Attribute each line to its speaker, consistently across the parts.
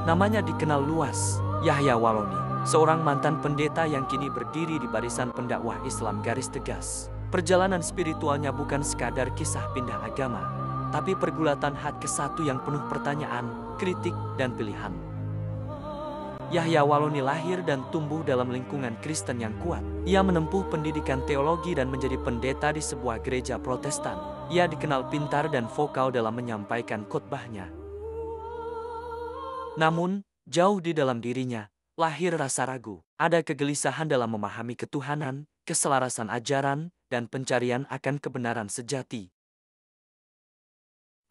Speaker 1: Namanya dikenal luas, Yahya Waloni, seorang mantan pendeta yang kini berdiri di barisan pendakwah Islam garis tegas. Perjalanan spiritualnya bukan sekadar kisah pindah agama, tapi pergulatan hati ke satu yang penuh pertanyaan, kritik, dan pilihan. Yahya Waloni lahir dan tumbuh dalam lingkungan Kristen yang kuat. Ia menempuh pendidikan teologi dan menjadi pendeta di sebuah gereja Protestan. Ia dikenal pintar dan vokal dalam menyampaikan khotbahnya. Namun, jauh di dalam dirinya, lahir rasa ragu. Ada kegelisahan dalam memahami ketuhanan, keselarasan ajaran, dan pencarian akan kebenaran sejati.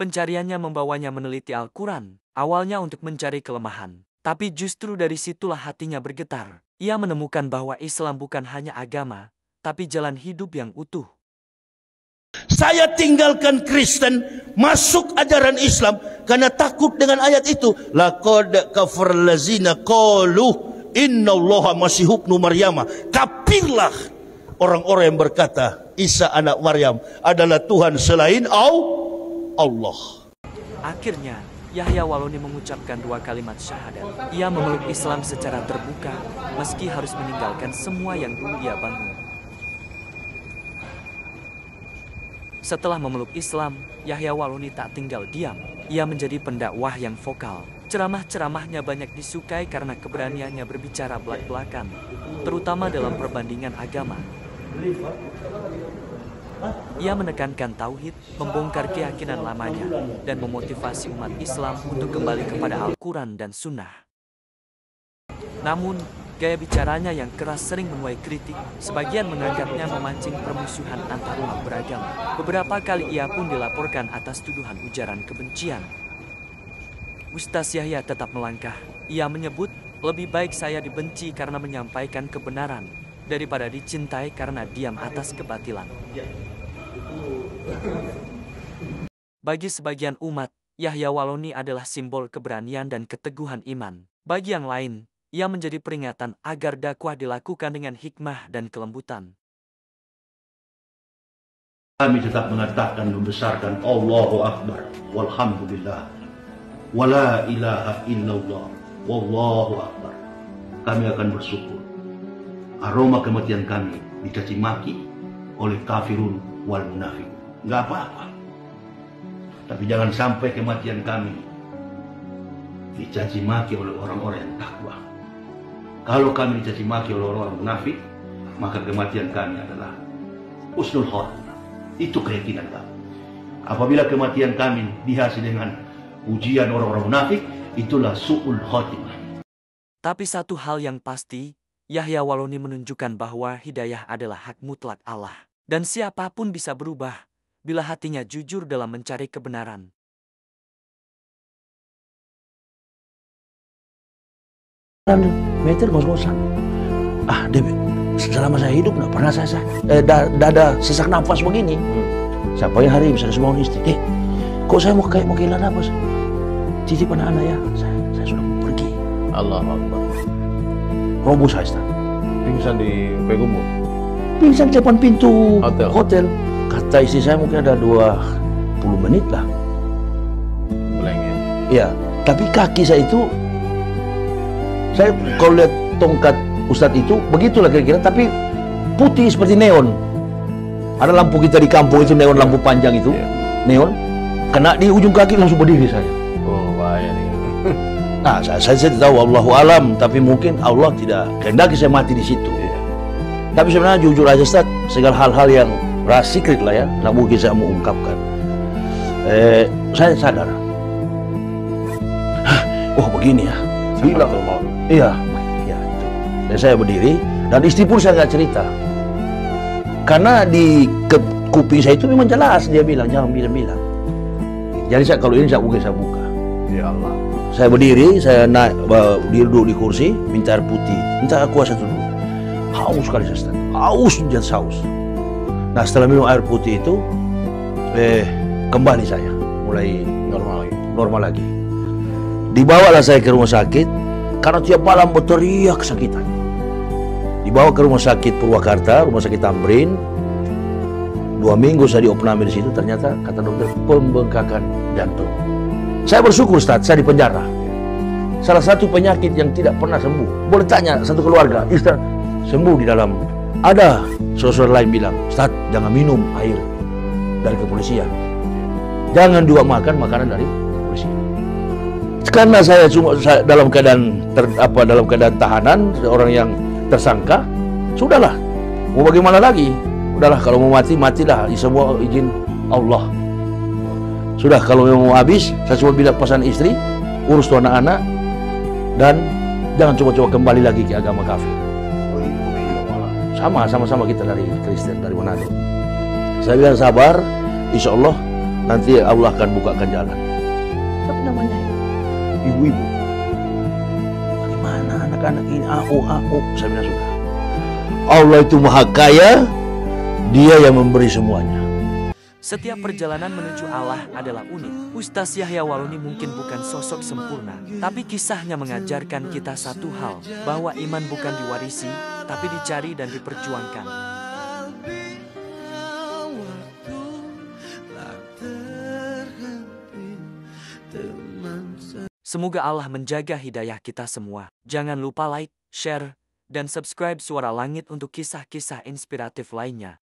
Speaker 1: Pencariannya membawanya meneliti Al-Quran, awalnya untuk mencari kelemahan. Tapi justru dari situlah hatinya bergetar. Ia menemukan bahwa Islam bukan hanya agama, tapi jalan hidup yang utuh.
Speaker 2: Saya tinggalkan Kristen, masuk ajaran Islam karena takut dengan ayat itu. Laqad kafara allazina qalu innallaha masih ibnu Maryam. Kafirlah orang-orang yang berkata Isa anak Maryam adalah Tuhan selain Allah.
Speaker 1: Akhirnya, Yahya Waloni mengucapkan 2 kalimat syahadat. Ia memeluk Islam secara terbuka, meski harus meninggalkan semua yang dulu ia bangun. Setelah memeluk Islam, Yahya Waloni tak tinggal diam. Ia menjadi pendakwah yang vokal. Ceramah-ceramahnya banyak disukai karena keberaniannya berbicara belak-belakan, terutama dalam perbandingan agama. Ia menekankan tauhid, membongkar keyakinan lamanya, dan memotivasi umat Islam untuk kembali kepada Al-Quran dan Sunnah. Namun, gaya bicaranya yang keras sering menuai kritik. Sebagian menganggapnya memancing permusuhan antar umat beragama. Beberapa kali ia pun dilaporkan atas tuduhan ujaran kebencian. Ustaz Yahya tetap melangkah. Ia menyebut, lebih baik saya dibenci karena menyampaikan kebenaran, daripada dicintai karena diam atas kebatilan. Bagi sebagian umat, Yahya Waloni adalah simbol keberanian dan keteguhan iman. Bagi yang lain, ia menjadi peringatan agar dakwah dilakukan dengan hikmah dan kelembutan.
Speaker 2: Kami tetap mengatakan membesarkan Allahu Akbar, walhamdulillah, wala ilaha illallah, wallahu akbar. Kami akan bersyukur. Aroma kematian kami dicaci maki oleh kafirun wal munafik. Nggak apa-apa. Tapi jangan sampai kematian kami dicaci maki oleh orang-orang yang takwa. Kalau kami dicaci maki oleh orang-orang munafik, maka kematian kami adalah husnul khotimah. Itu keyakinan kami. Apabila kematian kami dihasil dengan ujian orang-orang munafik, itulah su'ul khotimah.
Speaker 1: Tapi satu hal yang pasti, Yahya Waloni menunjukkan bahwa hidayah adalah hak mutlak Allah. Dan siapapun bisa berubah, bila hatinya jujur dalam mencari kebenaran.
Speaker 3: Meter ngos-ngosan. Selama saya hidup nggak pernah saya dada sesak nafas begini. Siapa yang hari bisa semua istri? Kok saya mau kehilangan nafas? Titip anak ya, saya sudah mau pergi.
Speaker 4: Allah Akbar.
Speaker 3: Roboh saya, Ustaz.
Speaker 4: Pingsan di Begumu.
Speaker 3: Pingsan di depan pintu hotel. Kata istri saya mungkin ada 20 menit lah.
Speaker 4: Belengnya.
Speaker 3: Iya, tapi kaki saya itu, saya kalau lihat tongkat Ustadz itu, begitulah kira-kira, tapi putih seperti neon. Ada lampu kita di kampung itu, neon lampu panjang itu, neon. Kena di ujung kaki langsung berdiri saya.
Speaker 4: Oh, bahaya nih.
Speaker 3: Nah, saya tidak tahu, Allahu alam, tapi mungkin Allah tidak kehendaki saya mati di situ. Tapi sebenarnya jujur aja Ustaz, segala hal-hal yang secret lah ya, nggak mungkin saya mau ungkapkan. Saya sadar, oh begini ya, bilang, iya, itu. Dan saya berdiri, dan istri pun saya nggak cerita, karena di kuping saya itu memang jelas dia bilang jangan bilang. Jadi saya kalau ini saya mungkin saya buka.
Speaker 4: Ya Allah.
Speaker 3: Saya berdiri, saya naik, duduk di kursi, minta air putih, minta aqua satu dulu. Haus sekali saya, Ustaz. Haus, jadi haus. Nah setelah minum air putih itu, kembali saya, mulai normal lagi. Dibawalah saya ke rumah sakit, karena tiap malam berteriak kesakitan. Dibawa ke rumah sakit Purwakarta, rumah sakit Tamrin. 2 minggu saya diopname di situ, ternyata kata dokter pembengkakan jantung. Saya bersyukur Ustaz, saya di penjara. salah satu penyakit yang tidak pernah sembuh. Boleh tanya satu keluarga, Ustaz, sembuh di dalam. Ada saudara lain bilang, Ustaz, jangan minum air dari kepolisian. Jangan juga makan makanan dari kepolisian. Karena saya dalam keadaan dalam keadaan tahanan, orang yang tersangka, sudahlah. Mau bagaimana lagi? Udahlah, kalau mau mati, matilah. Semua izin Allah. Sudah, kalau mau habis, saya cuma bilang pesan istri, urus tuh anak-anak, dan jangan coba-coba kembali lagi ke agama kafir. Sama-sama kita dari Kristen, dari Manado. Saya bilang sabar, insya Allah nanti Allah akan bukakan jalan. Apa namanya? Ibu-ibu. Bagaimana anak-anak ini? Saya bilang sudah. Allah itu maha kaya, Dia yang memberi semuanya.
Speaker 1: Setiap perjalanan menuju Allah adalah unik. Ustaz Yahya Waluni mungkin bukan sosok sempurna, tapi kisahnya mengajarkan kita satu hal, bahwa iman bukan diwarisi, tapi dicari dan diperjuangkan. Semoga Allah menjaga hidayah kita semua. Jangan lupa like, share, dan subscribe Suara Langit untuk kisah-kisah inspiratif lainnya.